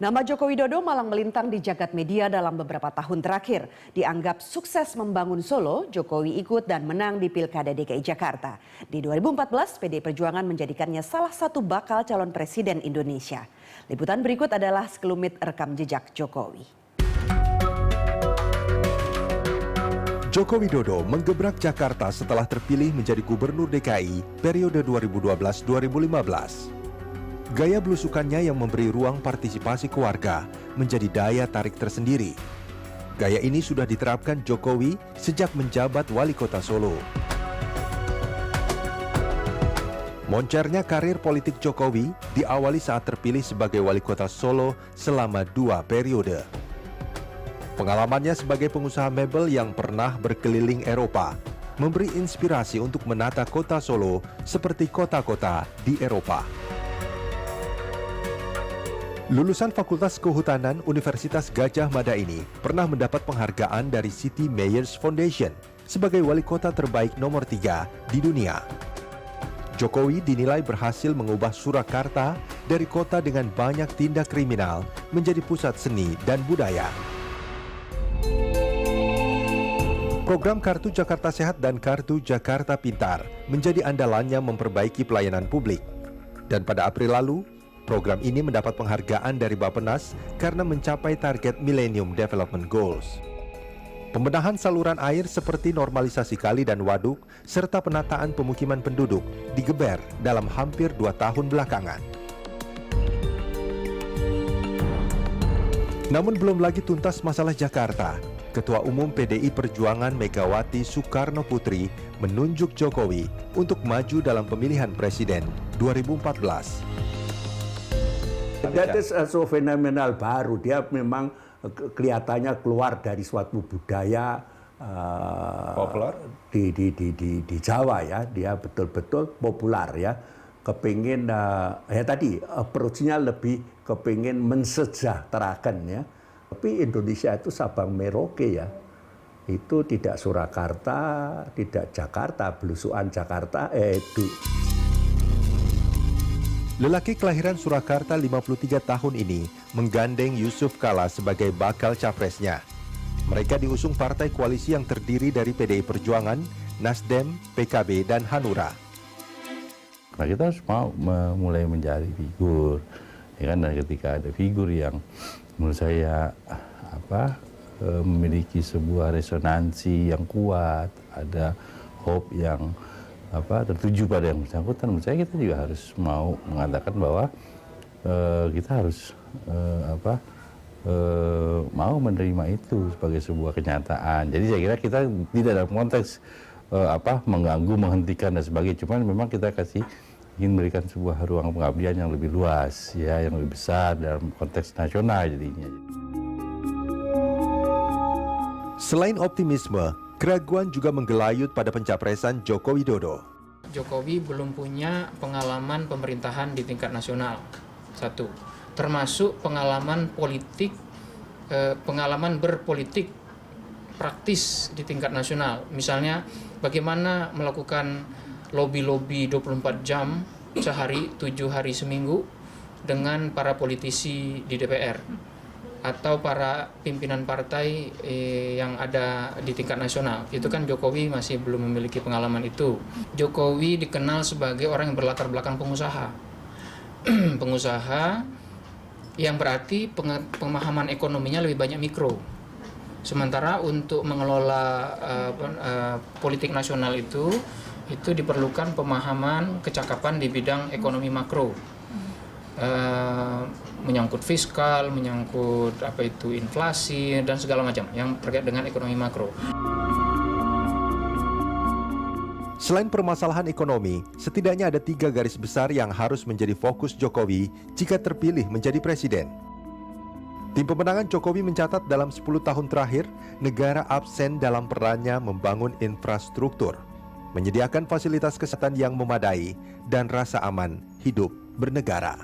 Nama Joko Widodo malang melintang di jagat media dalam beberapa tahun terakhir. Dianggap sukses membangun Solo, Jokowi ikut dan menang di Pilkada DKI Jakarta. Di 2014, PDI Perjuangan menjadikannya salah satu bakal calon presiden Indonesia. Liputan berikut adalah sekelumit rekam jejak Jokowi. Joko Widodo menggebrak Jakarta setelah terpilih menjadi Gubernur DKI periode 2012-2015. Gaya belusukannya yang memberi ruang partisipasi keluarga menjadi daya tarik tersendiri. Gaya ini sudah diterapkan Jokowi sejak menjabat wali kota Solo. Moncernya karir politik Jokowi diawali saat terpilih sebagai wali kota Solo selama 2 periode. Pengalamannya sebagai pengusaha mebel yang pernah berkeliling Eropa memberi inspirasi untuk menata kota Solo seperti kota-kota di Eropa. Lulusan Fakultas Kehutanan Universitas Gadjah Mada ini pernah mendapat penghargaan dari City Mayors Foundation sebagai wali kota terbaik nomor 3 di dunia. Jokowi dinilai berhasil mengubah Surakarta dari kota dengan banyak tindak kriminal menjadi pusat seni dan budaya. Program Kartu Jakarta Sehat dan Kartu Jakarta Pintar menjadi andalannya memperbaiki pelayanan publik. Dan pada April lalu, program ini mendapat penghargaan dari Bappenas karena mencapai target Millennium Development Goals. Pembenahan saluran air seperti normalisasi kali dan waduk, serta penataan pemukiman penduduk digeber dalam hampir 2 tahun belakangan. Namun belum lagi tuntas masalah Jakarta. Ketua Umum PDI Perjuangan Megawati Soekarno Putri menunjuk Jokowi untuk maju dalam pemilihan presiden 2014. That is so fenomenal baru. Dia memang kelihatannya keluar dari suatu budaya populer di Jawa ya. Dia betul-betul populer ya. Kepingin ya tadi approach-nya lebih kepingin mensejahterakan ya. Tapi Indonesia itu Sabang Merauke ya. Itu tidak Surakarta, tidak Jakarta, belusuan Jakarta itu. Lelaki kelahiran Surakarta 53 tahun ini menggandeng Yusuf Kala sebagai bakal capresnya. Mereka diusung partai koalisi yang terdiri dari PDI Perjuangan, Nasdem, PKB, dan Hanura. Nah, kita harus mau mulai mencari figur, ya kan? Dan ketika ada figur yang menurut saya memiliki sebuah resonansi yang kuat, ada hope yang tertuju pada yang bersangkutan, menurut saya kita juga harus mau mengatakan bahwa kita harus mau menerima itu sebagai sebuah kenyataan. Jadi saya kira kita tidak dalam konteks mengganggu, menghentikan dan sebagainya. Cuman memang kita ingin memberikan sebuah ruang pengabdian yang lebih luas, ya, yang lebih besar dalam konteks nasional jadinya. Selain optimisme, keraguan juga menggelayut pada pencapresan Joko Widodo. Jokowi belum punya pengalaman pemerintahan di tingkat nasional, satu. Termasuk pengalaman politik, pengalaman berpolitik praktis di tingkat nasional. Misalnya bagaimana melakukan lobby-lobby 24 jam sehari, 7 hari seminggu dengan para politisi di DPR. Atau para pimpinan partai yang ada di tingkat nasional. Itu kan Jokowi masih belum memiliki pengalaman itu. Jokowi dikenal sebagai orang yang berlatar belakang pengusaha. Pengusaha yang berarti pemahaman ekonominya lebih banyak mikro. Sementara untuk mengelola politik nasional itu diperlukan pemahaman kecakapan di bidang ekonomi makro. Menyangkut fiskal, menyangkut inflasi dan segala macam yang terkait dengan ekonomi makro. Selain permasalahan ekonomi, setidaknya ada 3 garis besar yang harus menjadi fokus Jokowi jika terpilih menjadi presiden. Tim pemenangan Jokowi mencatat dalam 10 tahun terakhir, negara absen dalam perannya membangun infrastruktur, menyediakan fasilitas kesehatan yang memadai, dan rasa aman hidup bernegara.